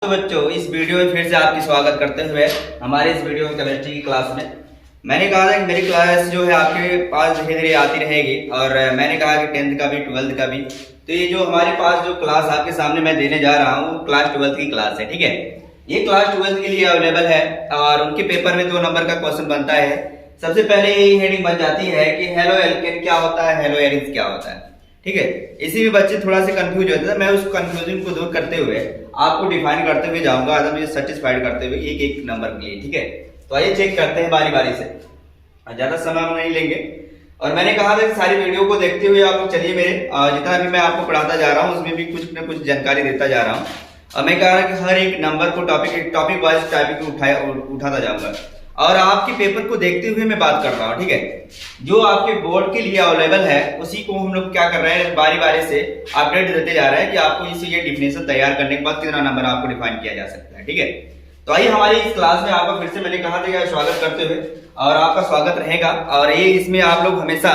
तो बच्चों इस वीडियो में फिर से आपकी स्वागत करते हुए हमारे इस वीडियो में केमिस्ट्री की क्लास में मैंने कहा था कि मेरी क्लास जो है आपके पास धीरे धीरे आती रहेगी और मैंने कहा कि 10th का भी 12th का भी। तो ये जो हमारे पास जो क्लास आपके सामने मैं देने जा रहा हूँ क्लास 12th की क्लास है, ठीक है। ये क्लास 12th के लिए अवेलेबल है और उनके पेपर में 2 नंबर का क्वेश्चन बनता है। सबसे पहले ये हेडिंग बन जाती है कि हेलो एल्केन क्या होता है, हेलो एरिन्स क्या होता है, ठीक है। इसी में बच्चे थोड़ा सा कंफ्यूज होते हैं। मैं उस कंफ्यूजन को दूर करते हुए आपको डिफाइन करते हुए जाऊंगा, एकदम ये सेटिस्फाइड करते हुए एक एक नंबर के लिए, ठीक है। तो आइए चेक करते हैं बारी बारी से, ज्यादा समय हम नहीं लेंगे। और मैंने कहा था कि सारी वीडियो को देखते हुए आप लोग चलिए मेरे जितना भी मैं आपको पढ़ाता जा रहा हूँ उसमें भी कुछ न कुछ जानकारी देता जा रहा हूँ। और मैं कह रहा कि हर एक नंबर को टॉपिक वाइज टॉपिक उठाता जाऊंगा और आपके पेपर को देखते हुए मैं बात कर रहा हूँ, ठीक है। जो आपके बोर्ड के लिए अवेलेबल है उसी को हम लोग क्या कर रहे हैं, बारी बारी से अपडेट देते जा रहे हैं कि आपको इसे ये डिफिनेशन तैयार करने के बाद कितना नंबर आपको डिफाइन किया जा सकता है, ठीक है। तो आइए हमारी इस क्लास में आपका फिर से मैंने कहा था कि स्वागत करते हुए और आपका स्वागत रहेगा। और ये इसमें आप लोग हमेशा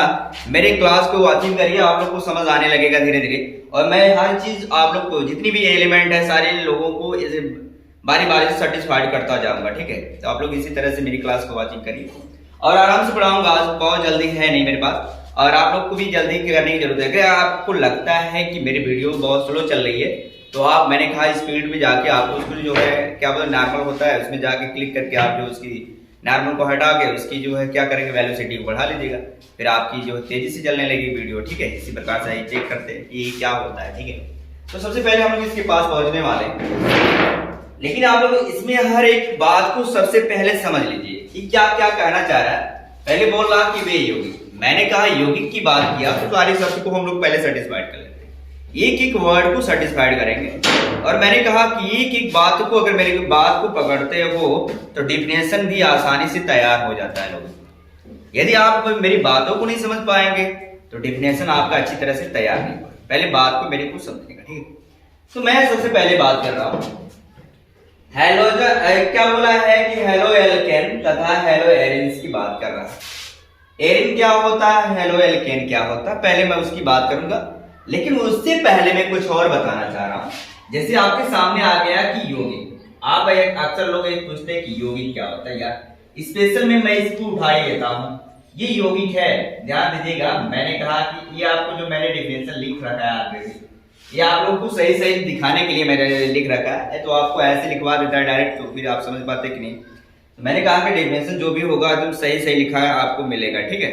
मेरे क्लास को वॉचिंग करिए, आप लोग को समझ आने लगेगा धीरे धीरे। और मैं हर चीज आप लोग को जितनी भी एलिमेंट है सारे लोगों को बारी बारी से सेटिस्फाइड करता जाऊंगा, ठीक है। तो आप लोग इसी तरह से मेरी क्लास को वॉचिंग करिए और आराम से पढ़ाऊंगा। आज बहुत जल्दी है नहीं मेरे पास और आप लोग को भी जल्दी करने की जरूरत है। अगर आपको लगता है कि मेरी वीडियो बहुत स्लो चल रही है तो आप, मैंने कहा स्पीड में जाके आपको उसमें जो है क्या बोलते नॉर्मल होता है उसमें जाके क्लिक करके आप जो उसकी नॉर्मल को हटा के उसकी जो है क्या करेंगे वेलोसिटी को बढ़ा लीजिएगा, फिर आपकी जो तेजी से चलने लगी वीडियो, ठीक है। इसी प्रकार से चेक करते हैं कि क्या होता है, ठीक है। तो सबसे पहले हम लोग इसके पास पहुंचने वाले हैं, लेकिन आप लोग इसमें हर एक बात को सबसे पहले समझ लीजिए कि क्या क्या कहना चाह रहा है। पहले बोल रहा कि वे यौगिक, मैंने कहा यौगिक की बात किया तो सारे शब्द को हम लोग पहले सेटिस्फाइड कर लेते हैं, एक एक वर्ड को सेटिस्फाइड करेंगे। और मैंने कहा कि एक एक बात को अगर मेरी बात को पकड़ते हो तो डिफिनेशन भी आसानी से तैयार हो जाता है लोगों। यदि आप मेरी बातों को नहीं समझ पाएंगे तो डिफिनेशन आपका अच्छी तरह से तैयार नहीं होगा। पहले बात को मेरे को समझेगा, ठीक है। तो मैं सबसे पहले बात कर रहा हूं हेलोजन, क्या बोला है कि हेलो एल्केन तथा हेलो एरिन्स की बात कर रहा है। एरिन क्या होता है, हेलो एल्केन क्या होता है, पहले मैं उसकी बात करूंगा। लेकिन उससे पहले मैं कुछ और बताना चाह रहा हूं। जैसे आपके सामने आ गया कि यौगिक, आप अक्सर लोग एक पूछते हैं कि यौगिक क्या होता है यार, स्पेशल में मैं इसको उठा ही लेता हूं। ये यौगिक है, ध्यान दीजिएगा। मैंने कहा कि ये आपको जो मैंने डिफिनेशन लिख रखा है ऑलरेडी, ये आप लोगों को सही सही दिखाने के लिए मैंने लिख रखा है। तो आपको ऐसे लिखवा देता है डायरेक्ट तो फिर आप समझ पाते कि नहीं। तो मैंने कहा कि डिफिनेशन जो भी होगा एकदम सही सही लिखा है आपको मिलेगा, ठीक है।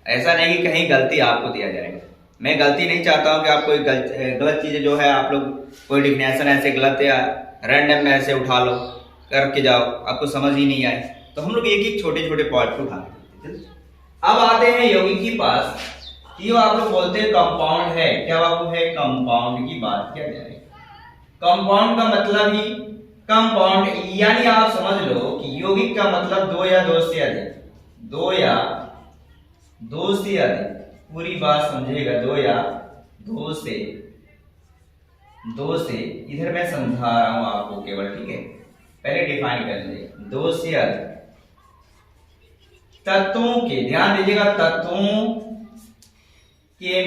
ऐसा नहीं कि कहीं गलती आपको दिया जाएगा। मैं गलती नहीं चाहता हूं कि आप कोई गलत चीजें जो है आप लोग कोई डिफिनेशन ऐसे गलत या रैंडम में ऐसे उठा लो करके जाओ, आपको समझ ही नहीं आए। तो हम लोग एक एक छोटे छोटे पॉइंट को उठाते। अब आते हैं यौगिक के पास। ये आप लोग बोलते हैं कंपाउंड है, क्या बाबू है, कंपाउंड की बात किया जाए। कंपाउंड का मतलब ही कंपाउंड, यानी आप समझ लो कि यौगिक का मतलब 2 या 2 से अधिक, 2 या 2 से अधिक, पूरी बात समझेगा। 2 या 2 से इधर मैं समझा रहा हूं आपको केवल, ठीक है। पहले डिफाइन कर लीजिए, 2 से अधिक तत्वों के, ध्यान दीजिएगा, तत्वों के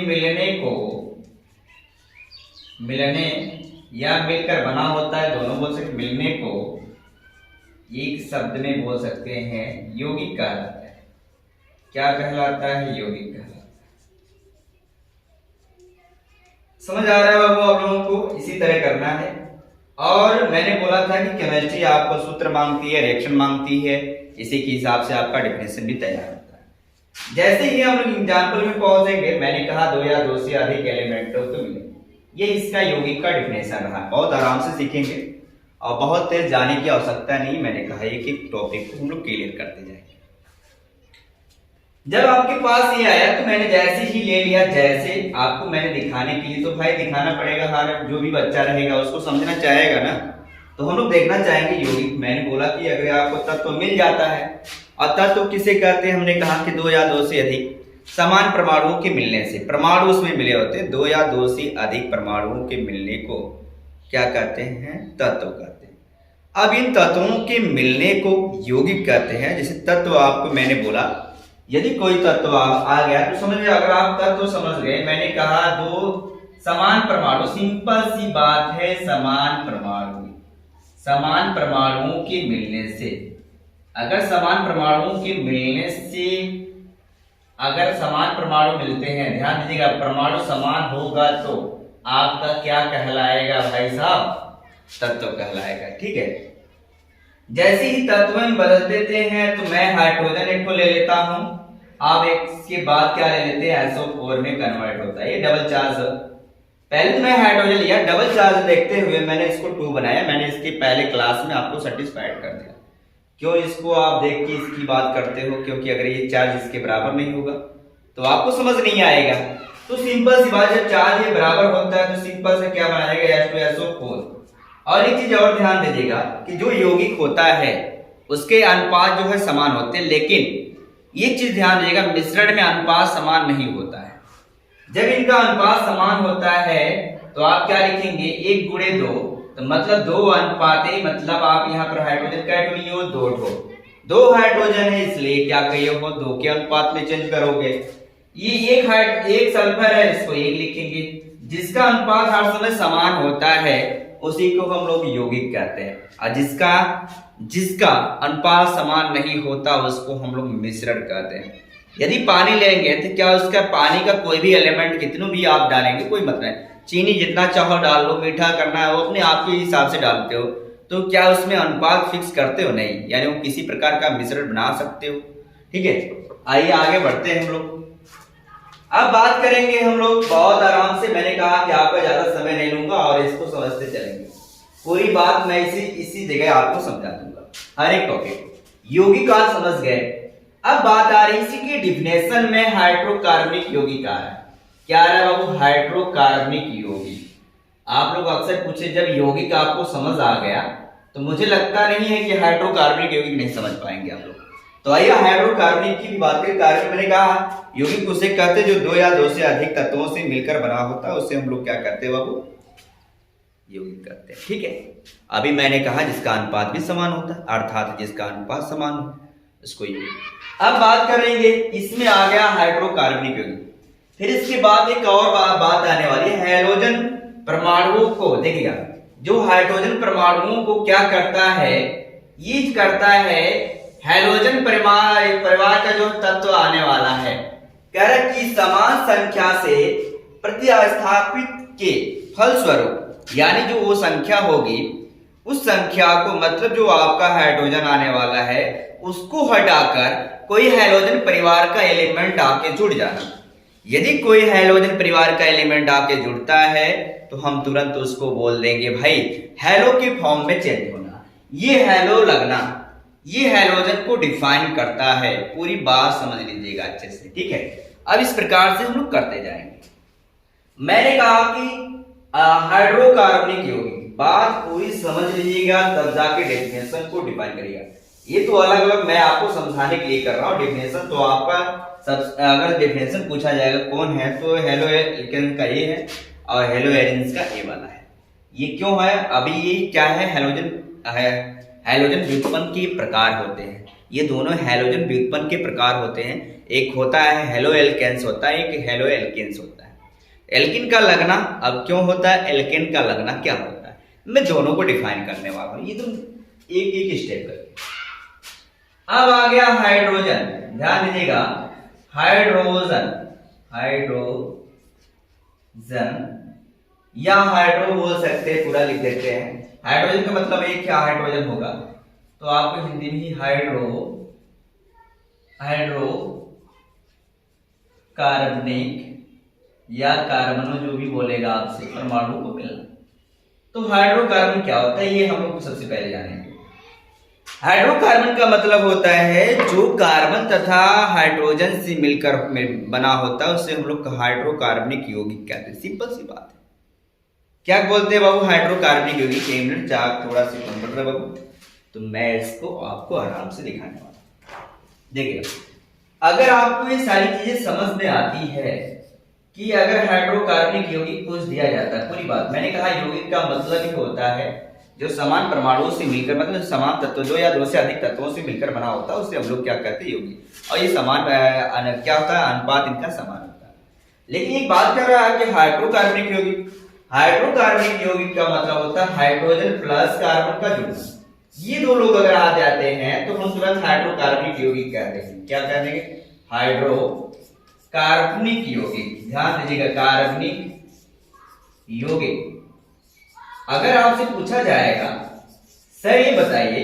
मिलने या मिलकर बना होता है, दोनों बोल सकते। मिलने को एक शब्द में बोल सकते हैं यौगिक कहलाता है। क्या कहलाता है, यौगिक कहलाता है। समझ आ रहा है बाबू आप लोगों को, इसी तरह करना है। और मैंने बोला था कि केमिस्ट्री आपको सूत्र मांगती है, रिएक्शन मांगती है, इसी के हिसाब से आपका डिफिनेशन भी तैयार होता है। जैसे ही हम लोग एग्जाम्पल में पहुंचेंगे, मैंने कहा 2 या 2 से अधिक एलिमेंटों को मिले, ये इसका यौगिक का डिफिनेशन रहा। बहुत आराम से सीखेंगे और बहुत तेज जाने की आवश्यकता नहीं। मैंने कहा एक एक टॉपिक को हम लोग क्लियर करते जाएंगे। जब आपके पास ये आया तो मैंने जैसे ही ले लिया, जैसे आपको मैंने दिखाने के लिए, तो भाई दिखाना पड़ेगा, हर जो भी बच्चा रहेगा उसको समझना चाहेगा ना। तो हम लोग देखना चाहेंगे यौगिक। मैंने बोला कि अगर आपको तत्व मिल जाता है, और तत्व किसे कहते हैं, हमने कहा कि 2 या 2 से अधिक समान परमाणुओं के मिलने से, परमाणु उसमें मिले होते हैं, 2 या 2 से अधिक परमाणुओं के मिलने को क्या कहते हैं, तत्व कहते हैं। अब इन तत्वों के मिलने को यौगिक कहते हैं। जैसे तत्व आपको मैंने बोला, यदि कोई तत्व आ गया तो समझिए, अगर आप तत्व समझ गए, मैंने कहा 2 समान परमाणु, सिंपल सी बात है, समान परमाणु समान परमाणुओं के मिलने से, अगर समान परमाणुओं के मिलने से, अगर समान परमाणु मिलते हैं, ध्यान दीजिएगा, परमाणु समान होगा तो आपका क्या कहलाएगा भाई साहब? तत्व कहलाएगा। ठीक है, जैसे ही तत्व में बदल देते हैं तो मैं हाइड्रोजन एक को ले लेता हूं, आप इसके बाद क्या ले लेते हैं? SO4 में कन्वर्ट होता है, ये डबल चार्ज। पहले तो मैं हाइड्रोजन लिया, डबल चार्ज देखते हुए मैंने इसको 2 बनाया, मैंने इसके पहले क्लास में आपको सेटिस्फाइड कर दिया। क्यों इसको आप देख के इसकी बात करते हो? क्योंकि अगर ये चार्ज इसके बराबर नहीं होगा तो आपको समझ नहीं आएगा। तो सिंपल सी बात, जब चार्ज ये बराबर होता है तो सिंपल से क्या बनाएगा? H2SO4। और एक चीज और ध्यान दीजिएगा कि जो यौगिक होता है उसके अनुपात जो है समान होते हैं, लेकिन ये चीज ध्यान दीजिएगा, मिश्रण में अनुपात समान नहीं होता है। जब इनका अनुपात समान होता है तो आप क्या लिखेंगे? 1/2, तो मतलब 2 अनुपात, मतलब आप यहाँ पर हाइड्रोजन का लिए हो 2 हाइड्रोजन है, इसलिए क्या कहिए हो 2 के अनुपात में चेंज करोगे। ये एक सल्फर है, इसको 1 लिखेंगे। जिसका अनुपात हर समय समान होता है उसी को हम लोग यौगिक कहते हैं, और जिसका अनुपात समान नहीं होता उसको हम लोग मिश्रण कहते हैं। यदि पानी लेंगे तो क्या उसका पानी का कोई भी एलिमेंट कितनों भी आप डालेंगे कोई मतलब नहीं, चीनी जितना चाहो डाल लो, मीठा करना है वो अपने आप के हिसाब से डालते हो, तो क्या उसमें अनुपात फिक्स करते हो? नहीं, यानी वो किसी प्रकार का मिश्रण बना सकते हो। ठीक है, आइए आगे बढ़ते हैं हम लोग। अब बात करेंगे हम लोग बहुत आराम से, मैंने कहा कि आपका ज्यादा समय नहीं लूंगा और इसको समझते चलेंगे। पूरी बात मैं इसी जगह आपको समझा दूंगा, हर एक टॉपिक। यौगिक आज समझ गए। अब बात आ रही इसी की डिफिनेशन में, हाइड्रोकार्बनिक यौगिक आ रहा है। क्या आ रहा है बाबू? हाइड्रोकार्बनिक यौगिक। आप लोग अक्सर पूछे, जब यौगिक आपको समझ आ गया तो मुझे लगता नहीं है कि हाइड्रोकार्बनिक यौगिक नहीं समझ पाएंगे आप लोग। तो आइए हाइड्रोकार्बनिक की भी बात करें। कार्बन मैंने कहा यौगिक उसे कहते हैं जो 2 या 2 से अधिक तत्वों से मिलकर बना होता है, उससे हम लोग क्या करते हैं बाबू? यौगिक कहते हैं। ठीक है, अभी मैंने कहा जिसका अनुपात भी समान होता है, अर्थात जिसका अनुपात समान हो उसको यौगिक। अब बात करेंगे, इसमें आ गया हाइड्रोकार्बनिक यौगिक। फिर इसके बाद एक और बात आने वाली है, हैलोजन परमाणुओं को। देखिएगा, जो हाइड्रोजन परमाणुओं को क्या करता है? ये करता है हैलोजन परिवार का जो तत्व आने वाला है, कह रहा कि समान संख्या से प्रतिस्थापित के फलस्वरूप, यानी जो वो संख्या होगी उस संख्या को, मतलब जो आपका हाइड्रोजन आने वाला है उसको हटाकर कोई हैलोजन परिवार का एलिमेंट आके जुड़ जाना। यदि कोई हैलोजन परिवार का एलिमेंट आके जुड़ता है तो हम तुरंत उसको बोल देंगे भाई हैलो के फॉर्म में चेंज होना, ये हैलो लगना, ये हैलोजन को डिफाइन करता है। पूरी बात समझ लीजिएगा अच्छे से। ठीक है, अब इस प्रकार से हम लोग करते जाएंगे। मैंने कहा कि हाइड्रोकार्बनिक यौगिक, बात पूरी समझ लीजिएगा तब जाके डेफिनेशन को डिफाइन करिएगा। ये तो अलग अलग मैं आपको समझाने के लिए कर रहा हूँ। डेफिनेशन तो आपका अगर डेफिनेशन पूछा जाएगा कौन है तो हेलो एल्केन का ये है और हेलो एरिन्स का ए वाला है। ये क्यों है? अभी ये क्या है? हैलोजन व्युत्पन्न के प्रकार होते हैं। ये दोनों हैलोजन व्युत्पन्न के प्रकार होते हैं। एक होता है हेलो एल्केन्स होता है, एक हेलो एल्केन्स होता है। एल्किन का लगना अब क्यों होता है, एल्केन का लगना क्या होता है, मैं दोनों को डिफाइन करने वाला हूं। ये तो एक एक स्टेप करके। अब आ गया हाइड्रोजन, ध्यान दीजिएगा, हाइड्रोजन या हाइड्रो बोल सकते हैं, पूरा लिख देते हैं। हाइड्रोजन का मतलब एक क्या हाइड्रोजन होगा, तो आपको हिंदी में ही हाइड्रो कार्बनिक या कार्बनो जो भी बोलेगा आपसे परमाणु को मिलना। तो हाइड्रोकार्बन क्या होता है ये हम लोग सबसे पहले जानेंगे। हाइड्रोकार्बन का मतलब होता है जो कार्बन तथा हाइड्रोजन से मिलकर बना होता है, उसे हम लोग हाइड्रोकार्बनिक यौगिक कहते हैं। सिंपल सी बात है। क्या बोलते हैं बाबू हाइड्रोकार्बनिक यौगिक? एक मिनट चाक थोड़ा सी कम पड़ रहा है बाबू, तो मैं इसको आपको आराम से दिखाने वाला। देखिए, अगर आपको ये सारी चीजें समझ में आती है कि अगर हाइड्रोकार्बनिक यौगिक कुछ दिया जाता है, पूरी बात मैंने कहा यौगिक का मतलब ही होता है जो समान परमाणुओं से मिलकर, मतलब समान तत्व 2 या 2 से अधिक तत्वों से मिलकर बना होता है, उससे हम लोग क्या कहते हैं यौगिक। और ये समान क्या होता है, अनुपात इनका समान होता है। लेकिन एक बात कर रहा है कि हाइड्रोकार्बनिक हाइड्रोकार्बनिक यौगिक का मतलब होता है हाइड्रोजन प्लस कार्बन का जुड़ना। ये दो लोग अगर आ जाते हैं तो हम तुरंत हाइड्रोकार्बनिक यौगिक कहते हैं। क्या कहते हैं? हाइड्रोकार्बनिक यौगिक। ध्यान दीजिएगा, कार्बनिक यौगिक। अगर आपसे पूछा जाएगा सर ये बताइए,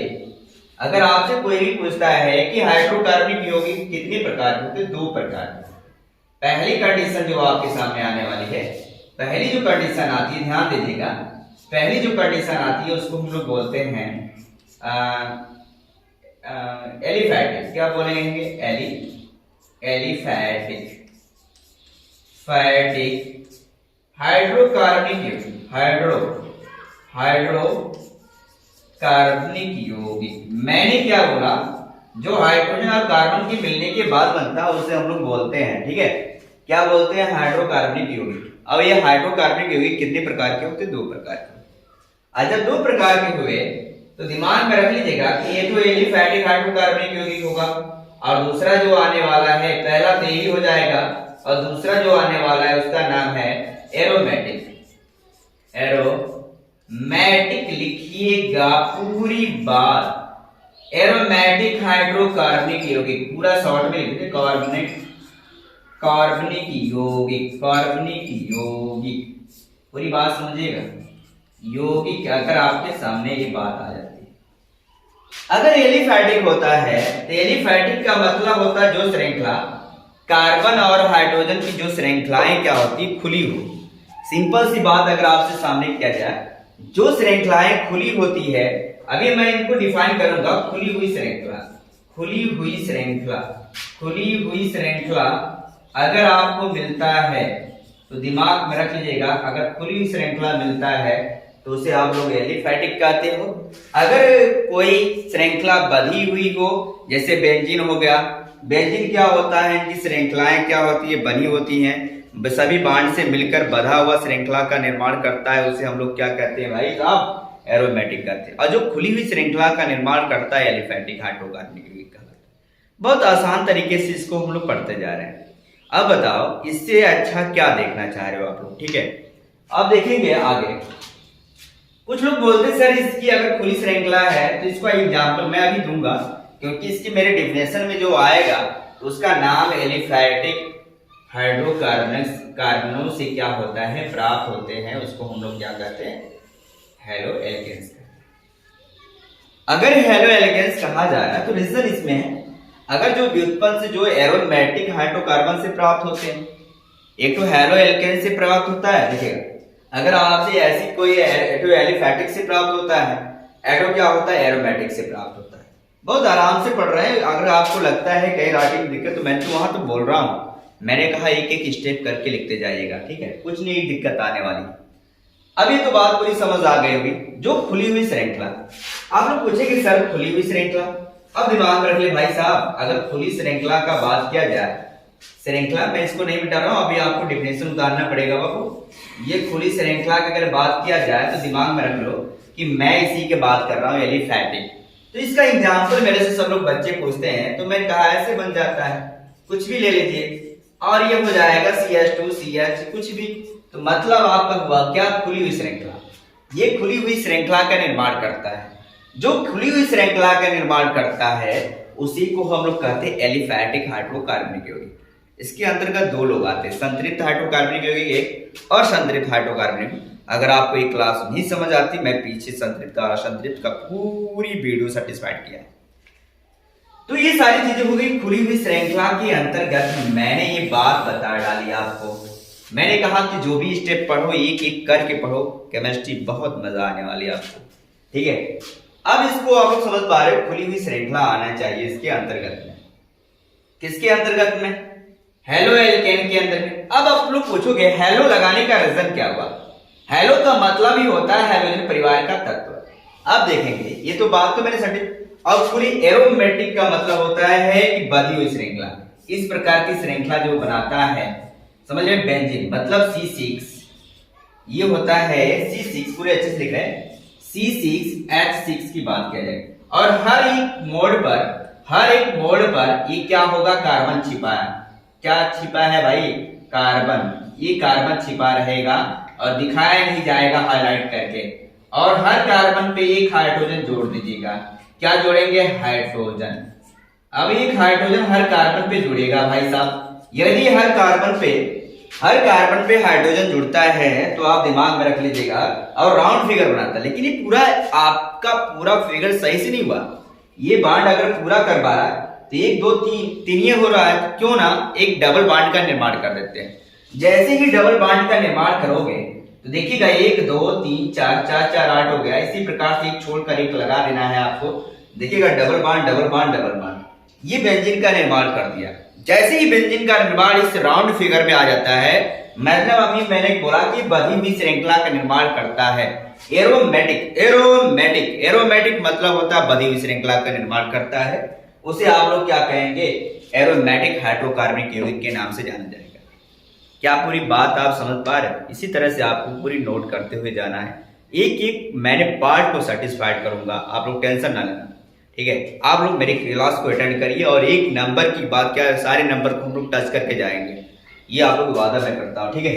अगर आपसे कोई भी पूछता है कि हाइड्रोकार्बनिक यौगिक कितने प्रकार के होते हैं? 2 प्रकार के। पहली कंडीशन जो आपके सामने आने वाली है, पहली जो कंडीशन आती है, ध्यान दीजिएगा, पहली जो कंडीशन आती है उसको हम लोग बोलते हैं एलिफैटिक। क्या बोलेंगे? एलिफैटिक हाइड्रोकार्बनिक यौगिक। हाइड्रोकार्बनिक यौगिक। मैंने क्या बोला? जो हाइड्रोजन और कार्बन के मिलने के बाद बनता है उसे हम लोग बोलते हैं, ठीक है, क्या बोलते हैं? हाइड्रोकार्बनिक यौगिक। अब ये हाइड्रोकार्बनिक यौगिक कितने प्रकार के होते हैं? 2 प्रकार के। आज जब 2 प्रकार के हुए तो दिमाग में रख लीजिएगा कि ये तो एलिफैटिक हाइड्रोकार्बनिक यौगिक होगा, और दूसरा जो आने वाला है, पहला तो यही हो जाएगा, और दूसरा जो आने वाला है उसका नाम है एरोमेटिक। एरोमेटिक लिखिएगा पूरी बात। एरोमेटिक हाइड्रोकार्बनिक यौगिक, पूरा शॉर्ट में लिखिए, कार्बनिक यौगिक। पूरी बात समझिएगा। यौगिक अगर आपके सामने ये बात आ जाती है, अगर एलिफैटिक होता है तो एलिफैटिक का मतलब होता है जो श्रृंखला कार्बन और हाइड्रोजन की जो श्रृंखलाएं क्या होती है? खुली हो। सिंपल सी बात अगर आपसे सामने किया जाए, जो श्रृंखलाएं खुली होती है, अभी मैं इनको डिफाइन करूंगा। खुली हुई श्रृंखला अगर आपको मिलता है तो दिमाग में रख लीजिएगा, अगर खुली हुई श्रृंखला मिलता है तो उसे आप लोग एलिफैटिक कहते हो। अगर कोई श्रृंखला बंधी हुई हो, जैसे बेंजीन हो गया, बेंजीन क्या होता है? इनकी श्रृंखलाएं क्या होती है? बनी होती हैं, सभी बांड से मिलकर बंधा हुआ श्रृंखला का निर्माण करता है, उसे हम लोग क्या कहते हैं भाई साहब? एरोमेटिक कहते हैं। और जो खुली हुई श्रृंखला का निर्माण करता है एलिफैटिक हाइड्रोकार्बनिक यौगिक कहलाता है। बहुत आसान तरीके से इसको हम लोग पढ़ते जा रहे हैं। अब बताओ इससे अच्छा क्या देखना चाह रहे हो आप लोग? ठीक है, अब देखेंगे आगे। कुछ लोग बोलते हैं सर इसकी अगर खुली श्रृंखला है तो इसका एग्जाम्पल मैं अभी दूंगा, क्योंकि इसके मेरे डेफिनेशन में जो आएगा तो उसका नाम एलिफैटिक हाइड्रोकार्बनों से क्या होता है? प्राप्त होते हैं, उसको हम लोग क्या कहते हैं? Haloalkanes. अगर हेलो एल्केन्स कहा जा रहा है तो रीजन इसमें है, अगर जो व्युत्पन्न से जो एरोमेटिक हाइड्रोकार्बन से प्राप्त होते हैं, एक तो हेलो एल्केन से प्राप्त होता है। देखिएगा, अगर आपसे ऐसी कोई एलिफैटिक से प्राप्त होता है, एडो क्या होता है? एरोमेटिक से प्राप्त होता है। बहुत आराम से पढ़ रहे हैं। अगर आपको लगता है कहीं राइटिंग दिक्कत, तो मैं तो वहां तो बोल रहा हूं, मैंने कहा एक एक स्टेप करके लिखते जाइएगा, ठीक है, कुछ नहीं दिक्कत आने वाली। अब ये तो बात पूरी समझ आ गई होगी। जो खुली हुई श्रृंखला, आप लोग पूछेंगे सर खुली हुई श्रृंखला, अब दिमाग रख ले भाई साहब, अगर खुली श्रृंखला का बात किया जाए, श्रृंखला मैं इसको नहीं मिटा रहा हूं, अभी आपको डिफिनेशन उतारना पड़ेगा बाबू। ये खुली श्रृंखला की अगर बात किया जाए तो दिमाग में रख लो कि मैं इसी की बात कर रहा हूं, एलिफैटिक। तो इसका एग्जाम्पल मेरे से सब लोग बच्चे पूछते हैं, तो मैंने कहा ऐसे बन जाता है, कुछ भी ले लीजिए और ये हो जाएगा CH2CH कुछ भी। तो मतलब आपका हुआ क्या? खुली हुई श्रृंखला। ये खुली हुई श्रृंखला का निर्माण करता है। जो खुली हुई श्रृंखला का निर्माण करता है उसी को हम लोग कहते हैं एलिफैटिक हाइड्रोकार्बनिक यौगिक। इसके अंतर्गत 2 लोग आते हैं, संतृप्त हाइड्रोकार्बनिक यौगिक एक और संतृप्त हाइड्रोकार्बनिक। अगर आपको एक क्लास नहीं समझ आती, मैं पीछे संतृप्त और असंतृप्त का पूरी वीडियो सेटिस्फाइड किया है। तो ये सारी चीजें हो गई खुली हुई श्रृंखला के अंतर्गत। मैंने ये बात बता डाली आपको, मैंने कहा कि जो भी स्टेप पढ़ो एक एक करके पढ़ो, केमिस्ट्री बहुत मजा आने वाली है आपको, ठीक है। अब इसको आप लोग समझ पा रहे हो, खुली हुई श्रृंखला आना चाहिए इसके अंतर्गत में। किसके अंतर्गत में? हेलो एल्केन के अंतर्गत। अब आप लोग पूछोगे हेलो लगाने का रीजन क्या हुआ? हेलो का मतलब ही होता है हैलोजन परिवार का तत्व। अब देखेंगे, ये तो बात तो मैंने सटीक। अब पूरी एरोमेटिक का मतलब होता है कि बंधी हुई श्रृंखला। इस प्रकार की श्रृंखला जो बनाता है, समझ रहे, बेंजीन मतलब C6, ये होता है C6, पूरे अच्छे से लिख रहे हैं, C6H6 की बात किया जाए। और हर एक मोड़ पर ये क्या होगा? कार्बन छिपा है। क्या छिपा है भाई? कार्बन। ये कार्बन छिपा रहेगा और दिखाया नहीं जाएगा हाईलाइट करके। और हर कार्बन पे एक हाइड्रोजन जोड़ दीजिएगा। क्या जोड़ेंगे? हाइड्रोजन। अब एक हाइड्रोजन हर कार्बन पे जुड़ेगा भाई साहब। यदि हर कार्बन पे हाइड्रोजन जुड़ता है तो आप दिमाग में रख लीजिएगा और राउंड फिगर बनाता है। लेकिन ये पूरा आपका पूरा फिगर सही से नहीं हुआ। ये बांड अगर पूरा कर पा रहा है तो 1 2 3 ये हो रहा है, क्यों ना एक डबल बांड का निर्माण कर देते हैं। जैसे ही डबल बांड का निर्माण करोगे तो देखिएगा 1 2 3 4 4 4 8 हो गया। इसी प्रकार से एक छोड़कर एक लगा देना है आपको। देखिएगा double bond double bond double bond, ये बेंजीन का निर्माण कर दिया। जैसे ही बेंजीन का निर्माण इस राउंड फिगर में आ जाता है, मतलब अभी मैंने बोला कि बधी हुई श्रृंखला का निर्माण करता है। एरोमेटिक मतलब होता है बधी हुई श्रृंखला का निर्माण करता है। उसे आप लोग क्या कहेंगे? एरोमेटिक हाइड्रोकार्बनिक यौगिक के नाम से जाना जाएगा। क्या पूरी बात आप समझ पा रहे हैं? इसी तरह से आपको पूरी नोट करते हुए जाना है। एक एक मैंने पार्ट को सेटिस्फाइड करूंगा, आप लोग टेंशन ना लेना, ठीक है। आप लोग मेरी क्लास को अटेंड करिए और एक नंबर की बात क्या, सारे नंबर को हम लोग टच करके जाएंगे, ये आप लोग वादा मैं करता हूं, ठीक है।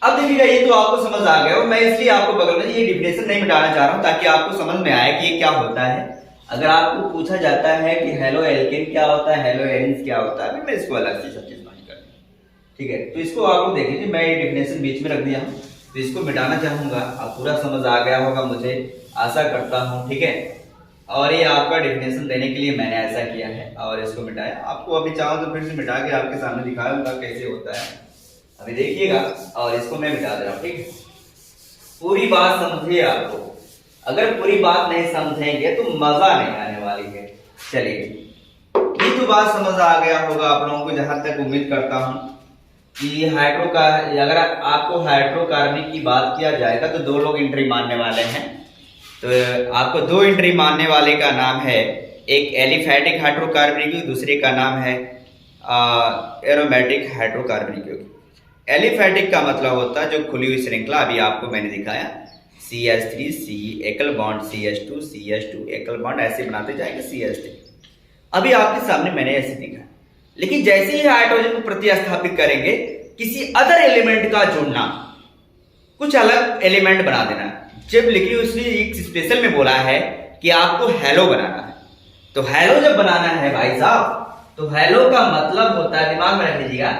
अब देखिएगा ये तो आपको समझ आ गया और मैं इसलिए आपको बगल में ये डिफिनेशन नहीं मिटाना चाह रहा हूं ताकि आपको समझ में आए कि ये क्या होता है। अगर आपको पूछा जाता है कि हेलो एल्केन क्या होता है, हेलो एरिन्स क्या होता है, मैं इसको अलग से सब चीज बात कर, ठीक है। तो इसको आप लोग देखिए, मैं ये डिफिनेशन बीच में रख दिया हूं तो इसको मिटाना चाहूंगा। आप पूरा समझ आ गया होगा मुझे आशा करता हूं, ठीक है। और ये आपका डेफिनेशन देने के लिए मैंने ऐसा किया है और इसको मिटाया। आपको अभी चाहो तो फिर से मिटा के आपके सामने दिखाऊंगा कैसे होता है। अभी देखिएगा और इसको मैं मिटा दे रहा हूँ, ठीक है। पूरी बात समझिए आपको, अगर पूरी बात नहीं समझेंगे तो मजा नहीं आने वाली है। चलिए ये तो बात समझ आ गया होगा आप लोगों को, जहां तक उम्मीद करता हूं कि अगर आपको हाइड्रोकार्बनिक की बात किया जाएगा तो 2 लोग एंट्री मानने वाले हैं। तो आपको 2 एंट्री मानने वाले का नाम है, एक एलिफैटिक हाइड्रोकार्बनिक, दूसरे का नाम है एरोमेटिक हाइड्रोकार्बनिक यौगिक। एलिफैटिक का मतलब होता है जो खुली हुई श्रृंखला, अभी आपको मैंने दिखाया CH3 C एकल बॉन्ड CH2 CH2 एकल बॉन्ड ऐसे बनाते जाएंगे CH3। अभी आपके सामने मैंने ऐसे दिखा, लेकिन जैसे ही हाइड्रोजन को प्रतिस्थापित करेंगे किसी अदर एलिमेंट का जुड़ना, कुछ अलग एलिमेंट बना देना। जब लिखी उसने एक स्पेशल में बोला है कि आपको हेलो बनाना है, तो हेलो जब बनाना है भाई साहब तो हेलो का मतलब होता है, दिमाग में रख लीजिएगा,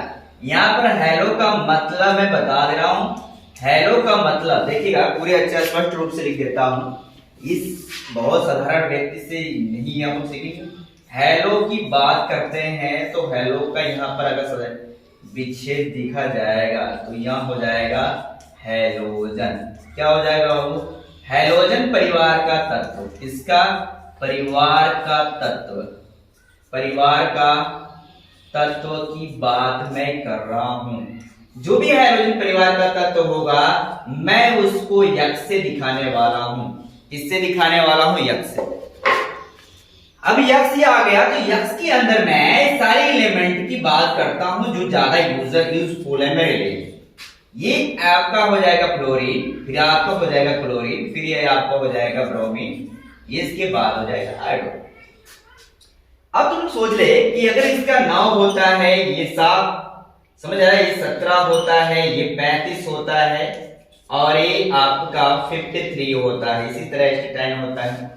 यहां पर हेलो का मतलब मैं बता दे रहा हूं। हेलो का मतलब देखिएगा पूरे अच्छा स्पष्ट रूप से लिख देता हूं, इस बहुत साधारण व्यक्ति से नहीं हम लोग सीखेंगे। हेलो की बात करते हैं तो हेलो का यहाँ पर अगर विच्छेद दिखा जाएगा तो यहाँ हो जाएगा हैलोजन। क्या हो जाएगा वो? हैलोजन परिवार का तत्व। इसका परिवार का तत्व, परिवार का तत्व की बात मैं कर रहा हूं। जो भी हैलोजन परिवार का तत्व होगा मैं उसको यक्ष से दिखाने वाला हूं। किससे दिखाने वाला हूं? यक्ष से। अब यक्ष आ गया तो यक्ष के अंदर मैं सारे एलिमेंट की बात करता हूं जो ज्यादा यूजफुल है मेरे लिए। ये आपका हो जाएगा फ्लोरीन, फिर आपका हो जाएगा क्लोरीन, फिर ये आपका हो जाएगा ब्रोमीन, ये इसके बाद हो जाएगा हाइड्रोजन। अब तुम सोच ले कि अगर इसका 9 होता है, ये 7 समझ आ रहा है, ये 17 होता है, ये 35 होता है और ये आपका 53 होता है, इसी तरह 10 होता है।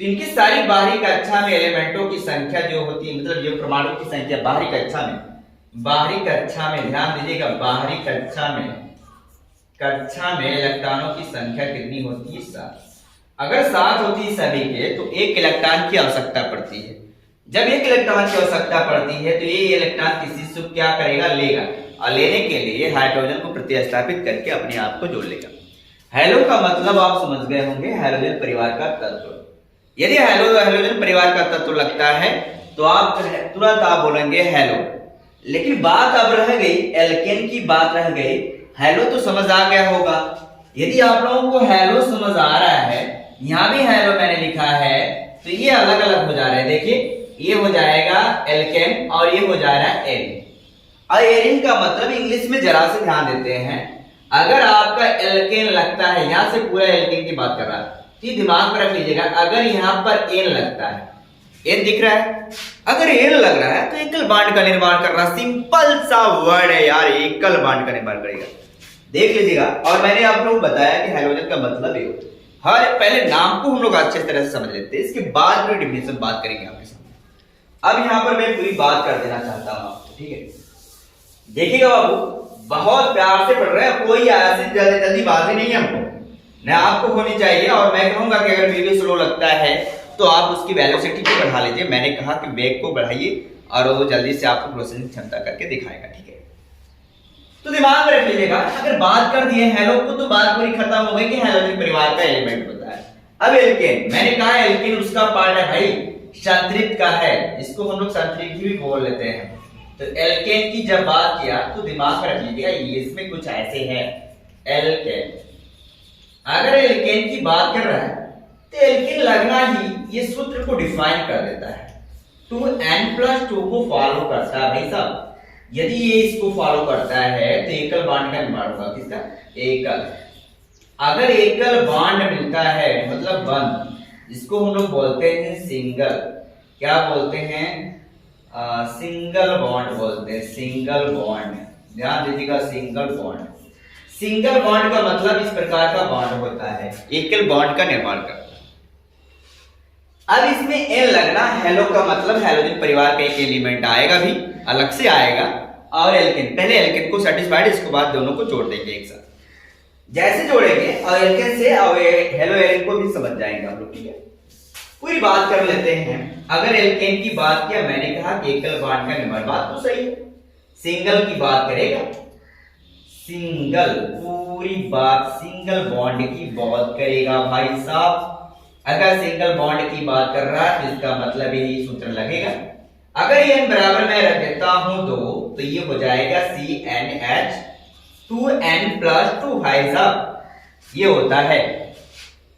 तो इनकी सारी बाहरी कक्षा में एलिमेंटों की संख्या जो होती है, मतलब ये परमाणु की संख्या बाहरी कक्षा में ध्यान दीजिएगा, बाहरी कक्षा में इलेक्ट्रॉनों की संख्या कितनी होती है? 7। अगर 7 होती है सभी के तो 1 इलेक्ट्रॉन की आवश्यकता पड़ती है। जब 1 इलेक्ट्रॉन की आवश्यकता पड़ती है तो ये इलेक्ट्रॉन किसी से क्या करेगा? लेगा, और लेने के लिए हाइड्रोजन को प्रतिस्थापित करके अपने आप को जोड़ लेगा। हेलो का मतलब आप समझ गए होंगे, हैलोजन परिवार का तत्व। यदि हैलोजन परिवार का तत्व लगता है तो आप तुरंत आप बोलेंगे हेलो। लेकिन बात अब रह गई, एल्केन की बात रह गई। हेलो तो समझ आ गया होगा। यदि आप लोगों को हेलो समझ आ रहा है, यहां भी हेलो मैंने लिखा है, तो ये अलग अलग हो जा रहे हैं। देखिए ये हो जाएगा एल्केन और ये हो जा रहा है एरिन। और एरिन का मतलब इंग्लिश में जरा से ध्यान देते हैं, अगर आपका एल्केन लगता है, यहां से पूरा एल्केन की बात कर रहा है, तो दिमाग में रख लीजिएगा, अगर यहां पर एन लगता है, एन दिख रहा है, अगर एन लग रहा है तो एकल बांड का निर्माण करना, सिंपल सा वर्ड है यार, एकल बांड का निर्माण करेगा। देख लीजिएगा। और मैंने आप लोगों को बताया कि हैलोजन का मतलब ये होता है। हर पहले नाम को हम लोग अच्छे तरह से समझ लेते हैं, इसके बाद में डिफिनेशन बात करेंगे आपके सामने। अब यहाँ पर मैं पूरी बात कर देना चाहता हूँ आपको, ठीक है। देखिएगा बाबू, बहुत प्यार से पढ़ रहे हैं, कोई ऐसी जल्दी बाजी नहीं है हमको, न आपको होनी चाहिए। और मैं कहूंगा कि अगर वीडियो स्लो लगता है तो आप उसकी वेलोसिटी को बढ़ा लीजिए। मैंने कहा कि वेग को बढ़ाइए और वो जल्दी से आपको प्रोसेसिंग क्षमता करके दिखाएगा, ठीक है। तो दिमाग में रख लीजिएगा, अगर बात कर दिए हैलो को तो बात पूरी खत्म हो गई कि हैलोजन परिवार का एलिमेंट होता है। अब एल्केन, मैंने कहा एल्केन उसका पार्ट है भाई, संतृप्त का है, इसको हम लोग संतृप्त भी बोल लेते हैं। तो एल्केन की जब बात किया तो दिमाग में रख लीजिएगा, इसमें कुछ ऐसे है एल्केन। अगर एल्केन की बात कर रहा है तो एल्केन लगना ही ये सूत्र को डिफाइन कर देता है। 2n+2 को फॉलो करता है भाई साहब। यदि ये इसको फॉलो करता है तो एकल बॉन्ड का निर्माण होगा, किसका? एकल। अगर एकल बॉन्ड मिलता है मतलब बंद, जिसको हम लोग बोलते हैं सिंगल, क्या बोलते हैं? सिंगल बॉन्ड बोलते हैं, सिंगल बॉन्ड। ध्यान दीजिएगा, सिंगल बॉन्ड। सिंगल बॉन्ड का मतलब इस प्रकार का बॉन्ड होता है, एकल बॉन्ड का निर्माण करता है। अब इसमें एन लगना, हेलो का मतलब हैलोजन परिवार का एक एलिमेंट आएगा भी, अलग से आएगा। और एल्केन, पहले एल्केन को सेटिस्फाइड, इसके बाद दोनों को जोड़ देंगे एक साथ। जैसे जोड़ेंगे और एल्केन से हेलो एल्केन को भी समझ जाएंगे हम लोग, ठीक है। पूरी बात कर लेते हैं। अगर एल्केन की बात किया, मैंने कहा कि एकल बॉन्ड का निर्माण, बात तो सही है। सिंगल की बात करेगा, सिंगल, पूरी बात सिंगल बॉन्ड की बात करेगा भाई साहब। अगर सिंगल बॉन्ड की बात कर रहा है तो इसका मतलब यही सूत्र लगेगा। अगर ये बराबर मैं रख देता हूं तो ये हो जाएगा CnH 2n+2 भाई साहब, ये होता है,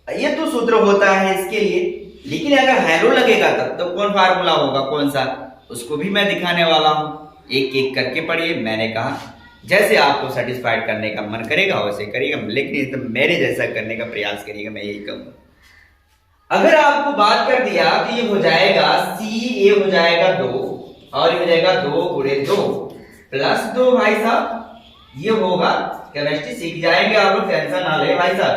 ये तो सूत्र होता है इसके लिए। लेकिन अगर हैलो लगेगा तब तो कौन फार्मूला होगा, कौन सा, उसको भी मैं दिखाने वाला हूं। एक एक करके पढ़िए। मैंने कहा जैसे आपको सेटिस्फाइड करने का मन करेगा वैसे करिएगा, लेकिन तो मेरे जैसा करने का प्रयास करिएगा, मैं यही कहूंगा। अगर आपको बात कर दिया तो ये हो जाएगा C, ये हो जाएगा 2 और ये हो जाएगा 2 × 2 + 2 भाई साहब। ये होगा, केमिस्ट्री सीख जाएंगे आप लोग, टेंशन ना ले भाई साहब।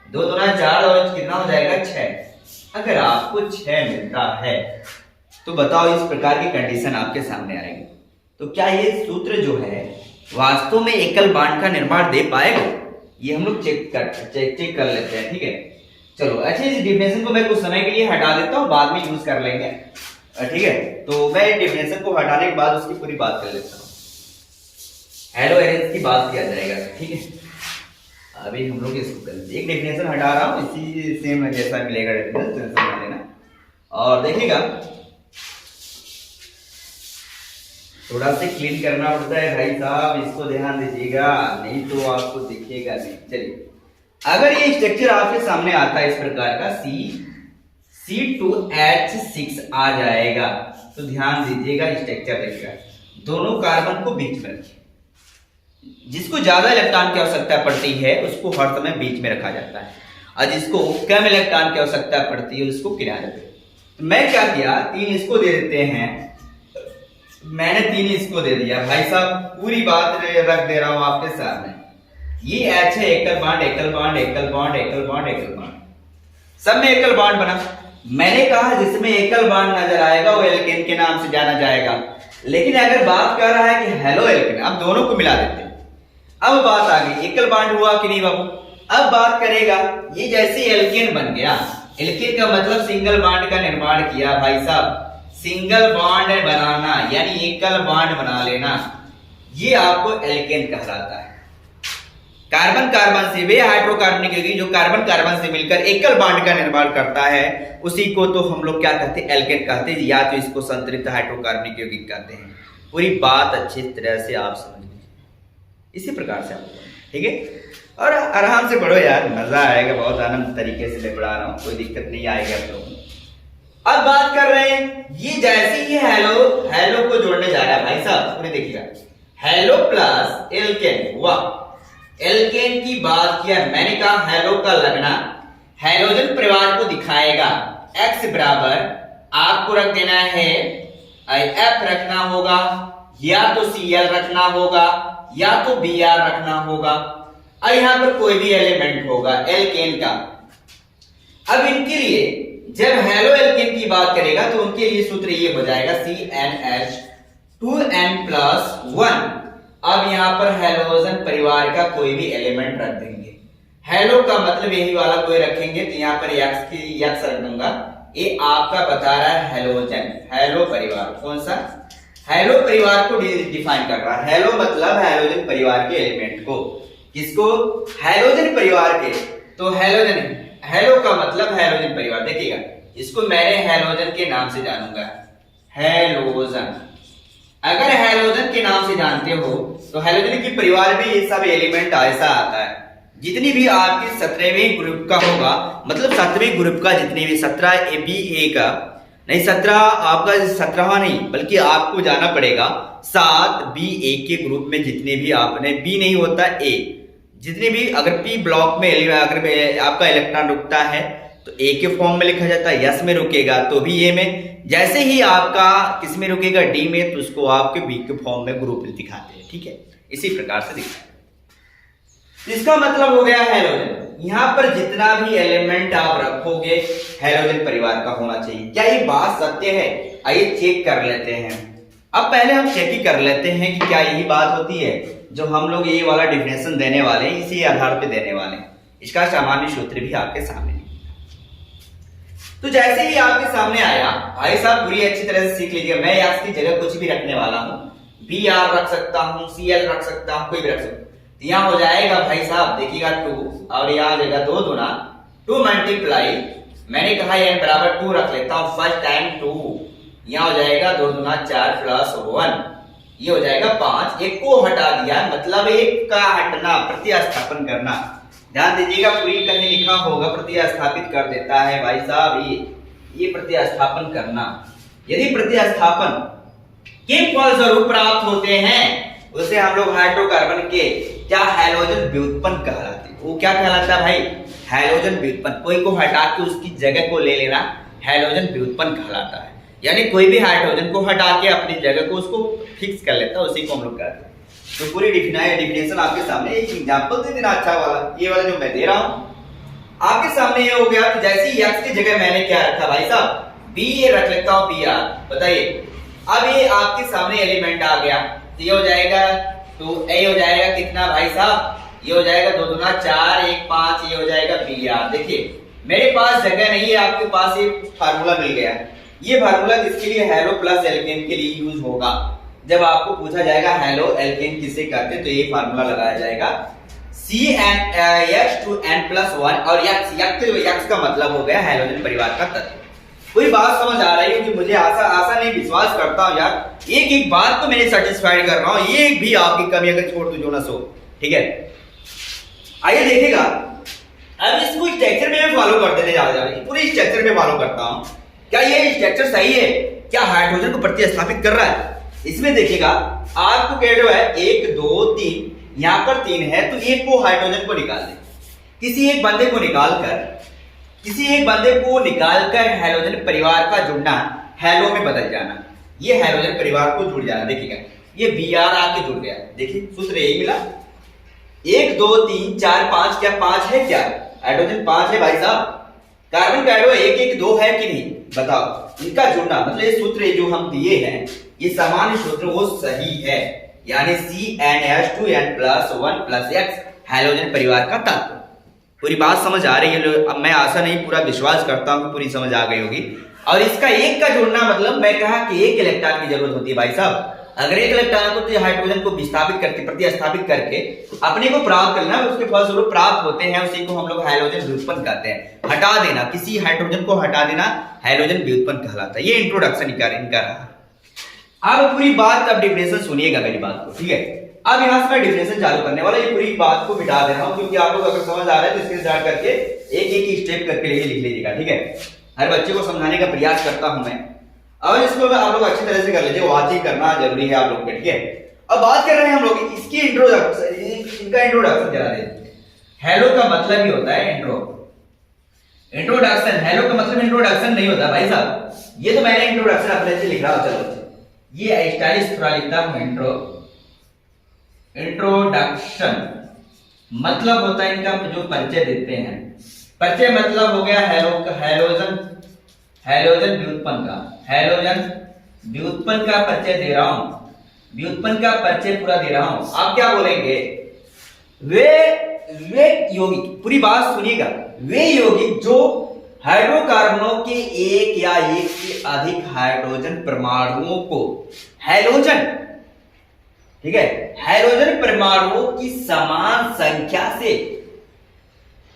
2 दूना 4 और कितना हो जाएगा 6। अगर आपको 6 मिलता है तो बताओ इस प्रकार की कंडीशन आपके सामने आएगी तो क्या ये सूत्र जो है वास्तव में एकल बॉन्ड का निर्माण दे पाएगा? ये हम लोग चेक कर लेते हैं, ठीक है। चलो अच्छा, इस डिफिनेशन को मैं कुछ समय के लिए हटा देता हूँ, बाद में यूज कर लेंगे, ठीक है। तो मैं डिफिनेशन को हटाने के बाद उसकी पूरी बात कर लेता हूँ। हेलो एरेंज की बात किया जाएगा, ठीक है। अभी हम लोग इसको एक डिफिनेशन हटा रहा हूँ, इसी सेम जैसा मिलेगा डिफिनेशन, टेंशन ना लेना। और देखिएगा थोड़ा सा क्लीन करना पड़ता है भाई साहब, इसको ध्यान दीजिएगा, नहीं तो आपको दिखेगा नहीं। चलिए, अगर ये स्ट्रक्चर आपके सामने आता है इस प्रकार का, C2H6 आ जाएगा तो ध्यान दीजिएगा, स्ट्रक्चर देखिएगा, दोनों कार्बन को बीच में रखिए। जिसको ज्यादा इलेक्ट्रॉन की आवश्यकता पड़ती है उसको हर समय बीच में रखा जाता है, और जिसको कम इलेक्ट्रॉन की आवश्यकता पड़ती है उसको किनारे पे। तो मैं क्या किया, 3 इसको दे देते हैं, मैंने 3 इसको दे दिया भाई साहब। पूरी बात रख दे रहा हूं आपके सामने। ये H है, एकल बॉन्ड, एकल बॉन्ड, एकल बॉन्ड, एकल बॉन्ड, एकल बॉन्ड, सब में एकल बॉन्ड बना। मैंने कहा जिसमें एकल बॉन्ड नजर आएगा वो एल्केन के नाम से जाना जाएगा। लेकिन अगर बात कर रहा है कि हेलो एल्केन, अब दोनों को मिला देते हैं। अब बात आ गई, एकल बॉन्ड हुआ कि नहीं बाबू? अब बात करेगा, ये जैसे एल्केन बन गया, एल्केन का मतलब सिंगल बॉन्ड का निर्माण किया भाई साहब। सिंगल बॉन्ड बनाना यानी एकल बॉन्ड बना लेना, ये आपको एल्केन कहलाता है। कार्बन कार्बन से वे हाइड्रोकार्बनिक यौगिक जो कार्बन कार्बन से मिलकर एकल बॉन्ड का निर्माण करता है उसी को तो हम लोग क्या कहते हैं, एल्केन कहते हैं, या तो इसको संतृप्त हाइड्रोकार्बनिक यौगिक कहते हैं। पूरी बात अच्छी तरह से आप समझ लीजिए, इसी प्रकार से आप, ठीक है। और आराम से पढ़ो यार, मजा आएगा, बहुत आनंद तरीके से मैं पढ़ा रहा हूँ, कोई दिक्कत नहीं आएगी आप लोगों को। अब बात कर रहे हैं, ये जैसे ही हेलो को जोड़ने जा रहा है भाई साहब, पूरे देखिएगा, हेलो प्लस एल्केन हुआ। एल्केन की बात किया, मैंने कहा हेलो का लगना हैलोजन परिवार को दिखाएगा। X बराबर आपको रख देना है, F रखना होगा, या तो Cl रखना होगा, या तो Br रखना होगा। अब यहाँ पर कोई भी एलिमेंट होगा एल्केन का। अब इनके लिए जब हेलो एल्केन की बात करेगा तो उनके लिए सूत्र ये हो जाएगा CnH2n+1। अब यहाँ पर हेलोजन परिवार का कोई भी एलिमेंट रख देंगे। हेलो का मतलब यही वाला कोई रखेंगे तो यहाँ पर यक्स रख दूंगा। ये आपका बता रहा है हेलोजन, हेलो परिवार। कौन सा? हेलो परिवार को डिफाइन कर रहा है। हेलो मतलब हेलोजन परिवार के एलिमेंट को। किसको? हेलोजन परिवार के। तो हेलोजन, हेलो का मतलब हेलोजन परिवार। देखिएगा, इसको मैंने हेलोजन के नाम से जानूंगा, हेलोजन। अगर हेलोजन के नाम से जानते हो तो हेलोजन की परिवार में ये सब एलिमेंट ऐसा आता है। जितनी भी आपकी 17वें ग्रुप का होगा, मतलब 7वें ग्रुप का जितनी भी 17 BA का नहीं, 17 आपका 17वां नहीं, बल्कि आपको जाना पड़ेगा 7 BA के ग्रुप में जितने भी आपने, B नहीं होता A, जितने भी अगर P ब्लॉक में अगर आपका इलेक्ट्रॉन रुकता है तो A के फॉर्म में लिखा जाता है, यस में रुकेगा तो भी A में, जैसे ही आपका किस में रुकेगा D में तो उसको आपके B के फॉर्म में ग्रुप दिखाते हैं। ठीक है, इसी प्रकार से दिखाते हैं। इसका मतलब हो गया हेलोजन। यहाँ पर जितना भी एलिमेंट आप रखोगे हेलोजन परिवार का होना चाहिए। क्या ये बात सत्य है? आइए चेक कर लेते हैं। अब पहले हम चेक ही कर लेते हैं कि क्या यही बात होती है जो हम लोग ये वाला डिफिनेशन देने वाले हैं, इसी आधार पे देने वाले हैं। इसका सामान्य सूत्र भी आपके सामने। तो जैसे ही आपके सामने आया, भाई साहब पूरी अच्छी तरह से सीख लीजिए। मैं यक्स की जगह कुछ भी रखने वाला हूँ, BR रख सकता हूँ, CL रख सकता हूँ, कोई भी रख सकता हूँ। यहाँ हो जाएगा भाई साहब, देखिएगा 2 और यहाँ जगह 2 दूना 2 मल्टीप्लाई, मैंने कहा n बराबर 2 रख लेता हूँ, फर्स्ट टाइम 2, यहाँ हो जाएगा 2 दूना 4 प्लस 1, ये हो जाएगा 5। एक को हटा दिया, मतलब एक का हटना, प्रतिस्थापन करना। ध्यान दीजिएगा, पूरी कहीं लिखा होगा प्रतिस्थापित कर देता है भाई साहब, ये प्रतिस्थापन करना। यदि प्रतिस्थापन के फलस्वरूप प्राप्त होते हैं उसे हम लोग हाइड्रोकार्बन के क्या हैलोजन व्युत्पन्न कहलाते हैं। वो क्या कहलाता है भाई? हैलोजन व्युत्पन्न। कोई को हटा के उसकी जगह को ले लेना हैलोजन व्युत्पन्न कहलाता है। यानी कोई भी हाइड्रोजन को हटा के अपनी जगह को उसको फिक्स कर लेता है, उसी को हम लोग कहते हैं। तो पूरी डिफिनेशन आपके सामने, एक एग्जांपल दे देना अच्छा वाला, ये वाला जो मैं दे रहा हूं आपके सामने ये हो गया। तो जैसे ही एक्स की जगह मैंने क्या रखा भाई साहब, बी ये रख लेता हूं, BR। बताइए, अब ये आपके सामने एलिमेंट आ गया तो ये हो जाएगा, तो ए हो जाएगा कितना भाई साहब, ये हो जाएगा 2 दूना 4 1 5, ये हो जाएगा BR। देखिए मेरे पास जगह नहीं है, आपके पास ये फार्मूला मिल गया। ये फार्मूला किसके लिए? हेलो प्लस एल्केन के लिए यूज होगा। जब आपको पूछा जाएगा हेलो एल्केन किसे कहते हैं तो ये फार्मूला लगाया जाएगा CnH2n+1। और यक्स का मतलब हो गया हेलोजन परिवार का तत्व। कोई बात समझ आ रही है कि मुझे आशा नहीं, विश्वास करता हूं यार, एक एक बात तो मैंने सेटिस्फाइड कर रहा हूं, ये भी आपकी कमी अगर छोड़ दो जो ना सो। ठीक है, आइए देखिएगा। अब इसको स्ट्रक्चर में फॉलो करते थे, ज्यादा पूरे स्ट्रक्चर में फॉलो करता हूं। क्या ये स्ट्रक्चर सही है? क्या हाइड्रोजन को प्रतिस्थापित कर रहा है? इसमें देखिएगा आपको कह रहा है 1 2 3, यहां पर 3 है तो एक को हाइड्रोजन को निकाल दे। किसी एक बंदे को निकालकर हेलोजन परिवार का जुड़ना हेलो में बदल जाना, ये हेलोजन परिवार को जुड़ जाना। देखिएगा ये BR आके जुड़ गया। देखिए सूत्र यही मिला, 1 2 3 4 5, क्या 5 है? क्या हाइड्रोजन 5 है भाई साहब? कार्बन का 1 1 2 है कि नहीं? बताओ। इनका जुड़ना मतलब ये सूत्र जो हम दिए हैं, ये सामान्य सूत्र वो सही है, यानी CnH2n+1+X हेलोजन परिवार का तत्व। पूरी बात समझ आ रही है? अब मैं आशा नहीं, पूरा विश्वास करता हूं पूरी समझ आ गई होगी। और इसका एक का जोड़ना मतलब मैं कहा कि एक इलेक्ट्रॉन की जरूरत होती है भाई साहब। अगर एक इलेक्ट्रॉन को हाइड्रोजन को विस्थापित करके प्रतिस्थापित करके अपने को प्राप्त करना, उसके फलस्वरूप प्राप्त होते हैं, उसी को हम लोग हेलोजन व्युत्पन्न कहते हैं। हटा देना, किसी हाइड्रोजन को हटा देना हेलोजन व्युत्पन्न कहलाता है। ये इंट्रोडक्शन इनका रहा। अब पूरी बात, अब डिफिनेशन सुनिएगा मेरी बात को, ठीक है? अब यहां से मैं डिफिनेशन चालू करने वाला, ये पूरी बात को मिटा दे रहा हूं क्योंकि आप लोग अगर समझ आ रहा है तो इसके स्टार्ट करके एक एक स्टेप करके लिख लीजिएगा। ठीक है, हर बच्चे को समझाने का प्रयास करता हूं मैं, और इसको आप लोग अच्छी तरह से कर लीजिए, वाचिंग करना जरूरी है आप लोग के। ठीक है, अब बात कर रहे हैं हम लोग इसकी इंट्रोडक्शन, इनका इंट्रोडक्शन करा दे। हेलो का मतलब ही होता है इंट्रोडक्शन। हेलो का मतलब इंट्रोडक्शन नहीं होता भाई साहब। ये तो मैंने इंट्रोडक्शन अपने से लिख रहा हूं, चलो ये स्टाइलिश थोड़ा लिखता हूं, इंट्रोडक्शन। मतलब होता है इनका जो परिचय देते हैं। परिचय मतलब हो गया हैलोजन हैलोजन व्युत्पन्न का, हैलोजन व्युत्पन्न का परिचय दे रहा हूं, व्युत्पन्न का परिचय पूरा दे रहा हूं। आप क्या बोलेंगे? वे यौगिक, पूरी बात सुनिएगा, वे यौगिक जो हाइड्रोकार्बनों के एक या एक से अधिक हाइड्रोजन परमाणुओं को, हैलोजन, ठीक है, हाइड्रोजन परमाणुओं की समान संख्या से,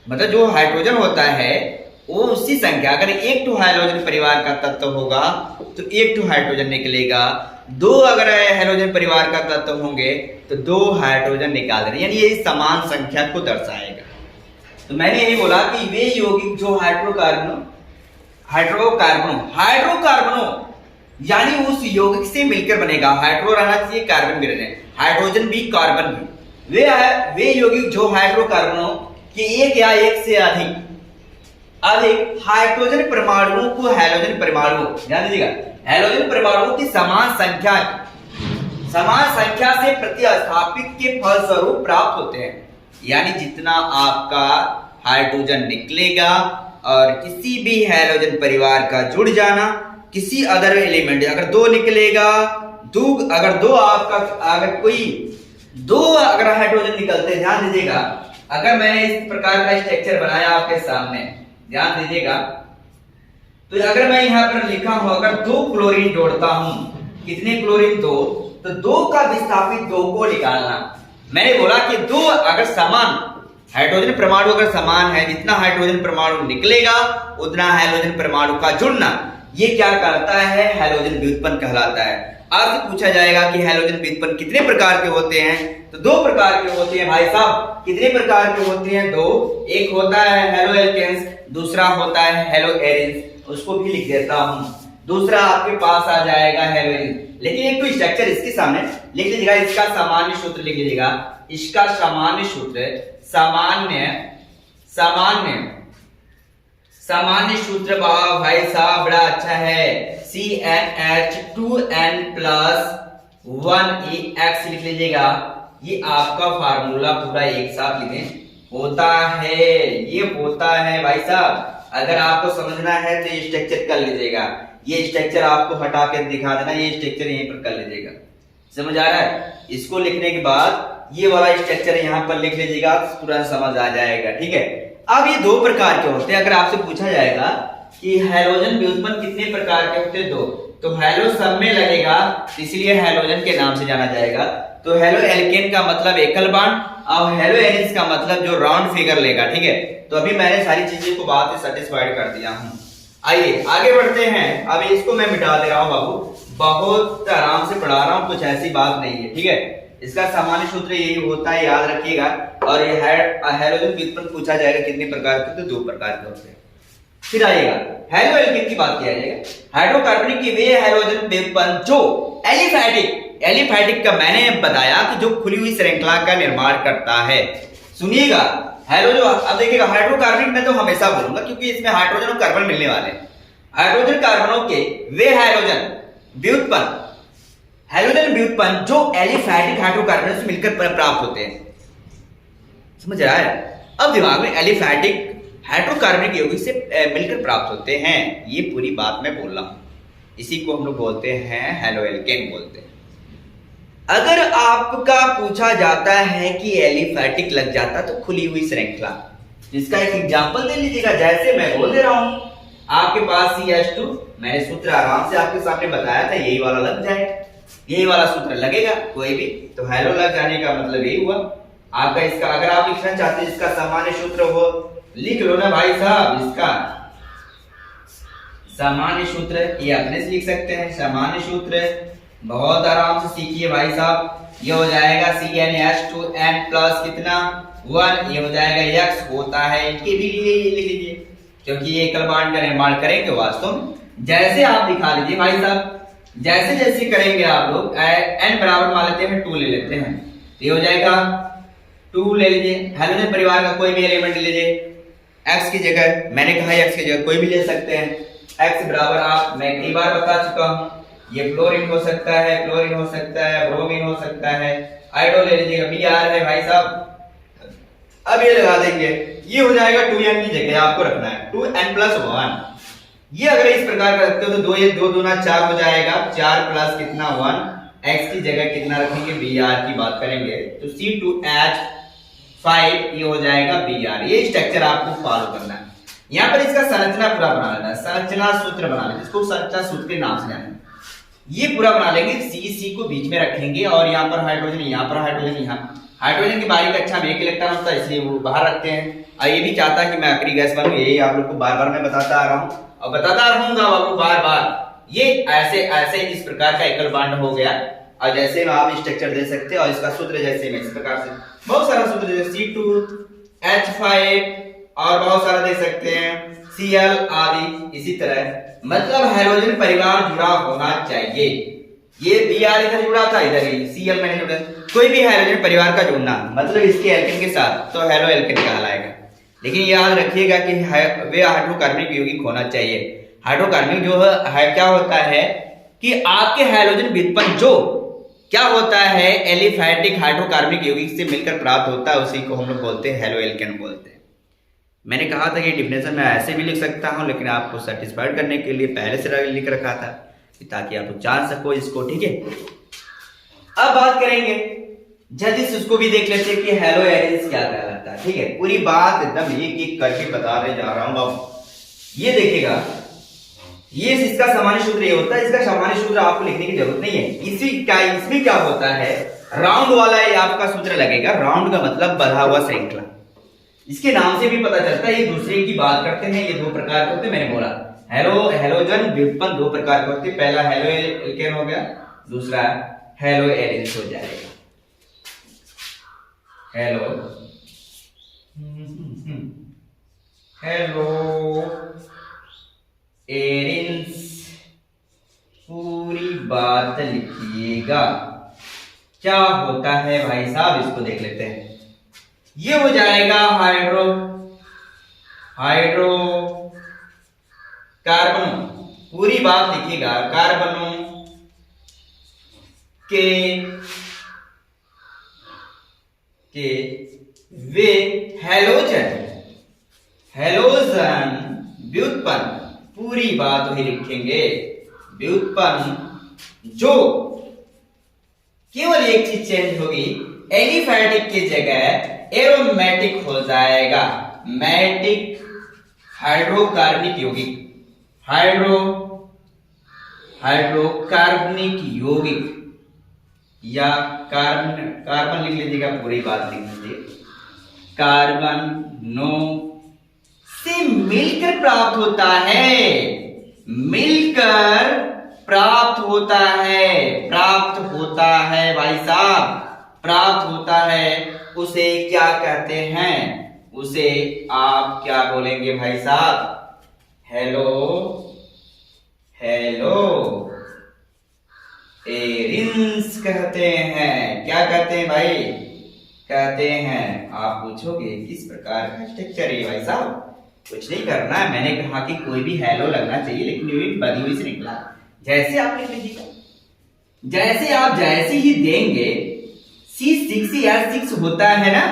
मतलब जो हाइड्रोजन होता है वो उसी संख्या, अगर 1 टू हाइड्रोजन परिवार का तत्व होगा तो 1 टू हाइड्रोजन निकलेगा, 2 अगर हाइड्रोजन परिवार का तत्व होंगे तो 2 हाइड्रोजन निकाल देंगे, यानी ये समान संख्या को दर्शाएगा। तो मैंने यही बोला कि वे यौगिक जो हाइड्रोकार्बनों यानी उस यौगिक से मिलकर बनेगा, हाइड्रो रहना चाहिए, कार्बन भी रहना, हाइड्रोजन भी कार्बन भी, वे यौगिक जो हाइड्रोकार्बनों के एक या एक से अधिक हाइड्रोजन परमाणुओं को हैलोजन परमाणु, ध्यान दीजिएगा, हैलोजन परमाणुओं की समान संख्या से प्रतिस्थापित के फलस्वरूप प्राप्त होते हैं। यानी जितना आपका हाइड्रोजन निकलेगा और किसी भी हैलोजन परिवार का जुड़ जाना, किसी अदर एलिमेंट अगर 2 निकलेगा, अगर हाइड्रोजन निकलते, ध्यान दीजिएगा, अगर मैंने इस प्रकार का स्ट्रक्चर बनाया आपके सामने, ध्यान दीजिएगा, तो अगर मैं यहां पर लिखा हूं, अगर 2 क्लोरीन जोड़ता हूं, कितने क्लोरीन? 2, तो 2 का विस्थापित 2 को निकालना। मैंने बोला कि 2 अगर समान हाइड्रोजन परमाणु अगर समान है, जितना हाइड्रोजन परमाणु निकलेगा उतना हाइड्रोजन परमाणु का जुड़ना, ये क्या कहता है? हैलोजन व्युत्पन्न कहलाता है। आपसे पूछा जाएगा कि हैलोजन व्युत्पन्न कितने प्रकार के होते हैं, तो 2 प्रकार के होते हैं भाई साहब। कितने प्रकार के होते हैं? 2। एक होता है हेलो एल्केन्स, दूसरा होता है हेलो एरिन्स, उसको भी लिख देता हूं। दूसरा आपके पास आ जाएगा हेलोजन, लेकिन एक तो स्ट्रक्चर इसके सामने लिख लीजिएगा, इसका सामान्य सूत्र लिख लीजिएगा, इसका सामान्य सूत्र, सामान्य सूत्र भाई साहब बड़ा अच्छा है, CnH2n + 1EX लिख लीजिएगा। ये आपका फार्मूला पूरा एक साथ लिखें, होता है, ये होता है भाई साहब। अगर आपको समझना है तो ये स्ट्रक्चर कर लीजिएगा, ये स्ट्रक्चर आपको हटा के दिखा देना, ये स्ट्रक्चर यहीं पर कर लीजिएगा, समझ आ रहा है? इसको लिखने के बाद ये वाला स्ट्रक्चर यहाँ पर लिख लीजिएगा, पूरा समझ आ जाएगा, ठीक है। अब ये 2 प्रकार के होते हैं। अगर आपसे पूछा जाएगा कि हैलोजन व्युत्पन्न कितने प्रकार के होते हैं, 2, तो हैलो सब में लगेगा, इसलिए हैलोजन के नाम से जाना जाएगा। तो हेलो एल्केन का मतलब एकल बॉन्ड, और हेलो एरिन्स का मतलब जो राउंड फिगर लेगा, ठीक है। तो अभी मैंने सारी चीजें को बात से सेटिस्फाइड कर दिया हूं। आइए आगे बढ़ते हैं। अभी इसको मैं मिटा दे रहा हूं बाबू, बहुत आराम से पढ़ा रहा हूं, कुछ ऐसी बात नहीं है, ठीक है। इसका सामान्य सूत्र यही होता है, याद रखिएगा। और ये हैलोजन व्युत्पन्न पूछा जाएगा कितने प्रकार के, तो 2 प्रकार के होते हैं। फिर आइएगा हेलो एल्केन की बात किया जाएगा। हाइड्रोकार्बनिक की वे हैलोजन व्युत्पन्न जो एलिफैटिक का मैंने बताया कि जो खुली हुई श्रृंखला का निर्माण करता है। सुनिएगा, हेलो जो अब देखिएगा, हाइड्रोकार्बनिक में तो हमेशा बोलूंगा क्योंकि इसमें हाइड्रोजन और कार्बन मिलने वाले हैं। हाइड्रोजन कार्बनों के वे हैलोजन व्युत्पन्न जो एलिफैटिक हाइड्रोकार्बन से मिलकर प्राप्त होते हैं, समझ रहा है? अब दिमाग में एलिफैटिक हाइड्रोकार्बनिक यौगिक से मिलकर प्राप्त होते हैं, ये पूरी बात मैं बोल रहा हूं। इसी को हम लोग बोलते हैं हेलो एल्केन बोलते हैं। अगर आपका पूछा जाता है कि एलिफैटिक लग जाता तो खुली हुई श्रृंखला, जिसका एक एग्जांपल दे लीजिएगा, जैसे मैं बोल दे रहा हूं आपके पास CH2, मैंने सूत्र आराम से आपके सामने बताया था, यही वाला लग जाए, यही वाला सूत्र लगेगा कोई भी, तो हेलो लग जाने का मतलब यही हुआ आपका। इसका अगर आप लिखना चाहते हैं इसका सामान्य सूत्र हो, लिख लो ना भाई साहब, इसका सामान्य सूत्र ये अपने से लिख सकते हैं। सामान्य सूत्र बहुत आराम से सीखिए भाई साहब। ये हो जाएगा CnH2n + कितना 1, ये हो जाएगा X होता है, इनके भी लिए ये लिख लीजिए क्योंकि ये एकल बॉन्ड का निर्माण करेंगे वास्तव में। जैसे आप दिखा लीजिए भाई साहब, जैसे जैसे करेंगे आप लोग, n बराबर मान लेते हैं 2 ले लेते हैं, ये हो जाएगा 2 ले लीजिए। हाइड्रोजन परिवार का कोई भी एलिमेंट ले लीजिए, x की जगह, मैंने कहा x की जगह कोई भी ले सकते हैं। x बराबर आप, मैं कई बार बता चुका हूं, ये फ्लोरीन हो सकता है, क्लोरीन हो सकता है, ब्रोमीन हो सकता है, आयोडो ले लीजिएगा, Br है भाई साहब, अब ये लगा देंगे, ये हो जाएगा 2n की जगह आपको रखना है 2n+1। ये अगर इस प्रकार का रखते हो तो 2 ये 2 दूना 4 हो जाएगा, 4 प्लस कितना 1, x की जगह कितना रखेंगे br की बात करेंगे तो C2H5 ये हो जाएगा br। ये स्ट्रक्चर आपको फॉलो करना है। यहाँ पर इसका संरचना पूरा बना लेना है, संरचना सूत्र बना लेना, इसको संरचना सूत्र के नाम से जाना। ये पूरा बना लेंगे, C को बीच में रखेंगे और यहाँ पर हाइड्रोजन, यहाँ पर हाइड्रोजन, यहाँ हाइड्रोजन की बारी का अच्छा एक इलेक्ट्रॉन होता है इसलिए वो बाहर रखते हैं। और ये भी चाहता है कि मैं आखिरी गैस बनूं, यही आप लोग को बार बार मैं बताता आ रहा हूँ और बताता रहूंगा आपको बार बार। ये ऐसे ऐसे इस प्रकार का एकल बॉन्ड हो गया। और जैसे में आप स्ट्रक्चर दे सकते हैं और इसका सूत्र जैसे में इस प्रकार से बहुत सारा सूत्र जैसे C2H5 और बहुत सारा दे सकते हैं Cl आदि इसी तरह। मतलब हाइड्रोजन परिवार जुड़ा होना चाहिए। ये Br इधर जुड़ा था, इधर ही Cl मैंने जुड़ा। कोई भी हाइड्रोजन परिवार का जुड़ना मतलब इसके एल्केन के साथ तो हेलो एल्केन कहलाएगा। लेकिन याद रखिएगा कि वे हाइड्रोकार्बनिक यौगिक होना चाहिए। हाइड्रोकार्बनिक जो है क्या होता है कि आपके हाइड्रोजन व्युत्पन्न जो क्या होता है एलिफैटिक हाइड्रोकार्बनिक यौगिक से मिलकर प्राप्त होता है, उसी को हम लोग बोलते हैं हेलो एल्केन बोलते हैं। मैंने कहा था कि डिफिनेशन में ऐसे भी लिख सकता हूं, लेकिन आपको सेटिस्फाइड करने के लिए पहले से लिख रखा था ताकि आप लोग जान सको इसको, ठीक है। अब बात करेंगे जल्दी से उसको भी देख लेते हैं कि हेलो एरिन्स क्या कहलाता है, ठीक है। पूरी बात एकदम एक एक करके बताने जा रहा हूं। अब ये देखिएगा, ये इसका सामान्य सूत्र ये होता है, इसका सामान्य सूत्र आपको लिखने की जरूरत नहीं है। इसमें क्या होता है, राउंड वाला ये आपका सूत्र लगेगा। राउंड का मतलब बढ़ा हुआ श्रृंखला, इसके नाम से भी पता चलता है ये दूसरे की बात करते हैं। ये दो प्रकार के होते हैं, मैंने बोला हेलोजन व्युत्पन्न दो प्रकार के होते हैं। पहला हेलो एल्केन हो गया, दूसरा हेलो एरिन्स हो जाएगा। हेलो एरिन्स पूरी बात लिखिएगा। क्या होता है भाई साहब, इसको देख लेते हैं। ये हो जाएगा कार्बन, पूरी बात लिखिएगा। कार्बनों के वे हैलोजन व्युत्पन्न, पूरी बात वही लिखेंगे, व्युत्पन्न जो केवल एक चीज चेंज होगी, एलिफैटिक की जगह एरोमेटिक हो जाएगा। मैटिक हाइड्रोकार्बनिक यौगिक, हाइड्रोकार्बनिक यौगिक या कार्बन लिख लीजिएगा, पूरी बात लिख लीजिए। कार्बनों से मिलकर प्राप्त होता है, मिलकर प्राप्त होता है भाई साहब, प्राप्त होता है। उसे क्या कहते हैं, उसे आप क्या बोलेंगे भाई साहब, हेलो एरिन्स कहते हैं। क्या कहते हैं भाई, कहते हैं। आप पूछोगे किस प्रकार का स्ट्रक्चर है भाई साहब, कुछ नहीं करना है। मैंने कहा कि कोई भी हेलो लगना चाहिए, लेकिन ये बनी हुई श्रृंखला जैसे आप लिख लीजिएगा। जैसे ही देंगे C6H6 होता है ना,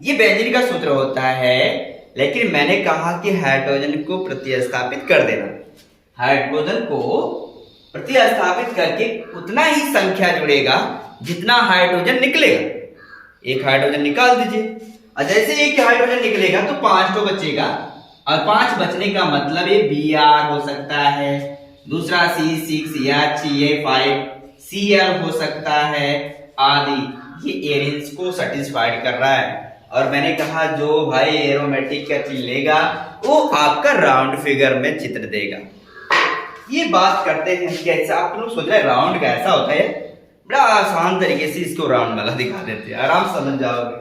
ये बेंजीन का सूत्र होता है। लेकिन मैंने कहा कि हाइड्रोजन को प्रतिस्थापित कर देना, हाइड्रोजन को प्रतिस्थापित करके उतना ही संख्या जुड़ेगा जितना हाइड्रोजन निकलेगा। एक हाइड्रोजन निकाल दीजिए और जैसे एक हाइड्रोजन निकलेगा तो 5 तो बचेगा, और 5 बचने का मतलब ये Br हो सकता है, दूसरा C6H5 Cl हो सकता है आदि। ये एरिन्स को सेटिस्फाइड कर रहा है। और मैंने कहा जो भाई एरोमेटिक का चिन्ह लेगा वो आपका राउंड फिगर में चित्र देगा। ये बात करते हैं कैसे, आप लोग सोच रहे हैं राउंड कैसा होता है, बड़ा आसान तरीके से इसको राउंड वाला दिखा देते हैं, आराम से समझ जाओगे।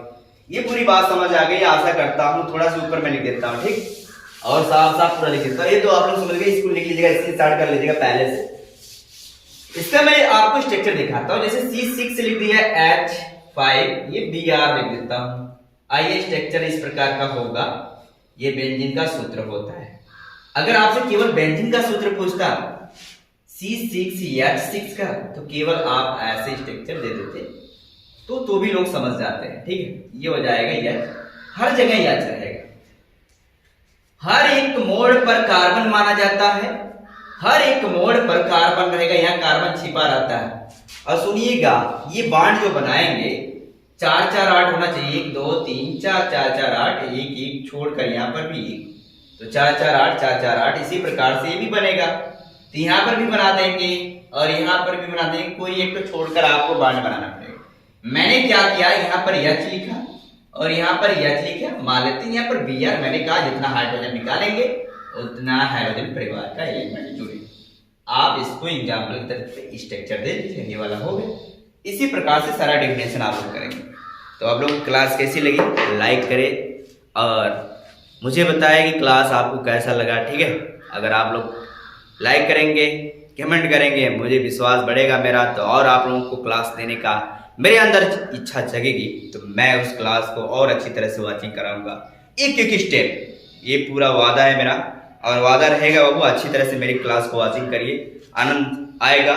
ये पूरी बात समझ आ गई, आशा करता हूँ। थोड़ा सा ऊपर में लिख देता हूँ, ठीक, और साफ साफ पूरा लिख देता हूँ। ये तो आप लोग समझ गए, इसको लिख लीजिएगा, इससे स्टार्ट कर लीजिएगा पहले से। इसका मैं आपको स्ट्रक्चर दिखाता हूँ। जैसे C6 लिख दिया H5, ये Br लिख देता हूँ। आइए स्ट्रक्चर इस प्रकार का होगा। ये बेंजीन का सूत्र होता है। अगर आपसे केवल बेंजीन का सूत्र पूछता C6H6 का, तो केवल आप ऐसे स्ट्रक्चर दे देते तो भी लोग समझ जाते हैं, ठीक है। ये हो जाएगा यह हर जगह यच रहेगा। हर एक मोड़ पर कार्बन माना जाता है, हर एक मोड़ पर कार्बन रहेगा, यहाँ कार्बन छिपा रहता है। और सुनिएगा, ये बांड जो बनाएंगे 4 4 8 होना चाहिए, 1 2 3 4 4 4 8, 1 1 छोड़कर यहाँ पर भी 1, तो 4 4 8 4 4 8। इसी प्रकार से ये भी बनेगा, तो यहाँ पर भी बना देंगे और यहाँ पर भी बना देंगे, कोई एक तो छोड़कर आपको बांड बनाना पड़ेगा। मैंने क्या किया, यहाँ पर एच लिखा और यहाँ पर एच लिखा, मान लेते हैं यहाँ पर बी आर। मैंने कहा जितना हाइड्रोजन निकालेंगे उतना हाइड्रोजन परिवार का एलिमेंट जुड़े। आप इसको एग्जाम्पल की तरफ से स्ट्रक्चर दे दीजिए, ये वाला हो गया। इसी प्रकार से सारा डेफिनेशन आप लोग करेंगे। तो आप लोग क्लास कैसी लगी लाइक करें और मुझे बताएं कि क्लास आपको कैसा लगा, ठीक है। अगर आप लोग लाइक करेंगे, कमेंट करेंगे, मुझे विश्वास बढ़ेगा मेरा, तो और आप लोगों को क्लास देने का मेरे अंदर इच्छा जगेगी, तो मैं उस क्लास को और अच्छी तरह से वाचिंग कराऊंगा, एक एक स्टेप। ये पूरा वादा है मेरा और वादा रहेगा बाबू, अच्छी तरह से मेरी क्लास को वाचिंग करिए, आनंद आएगा।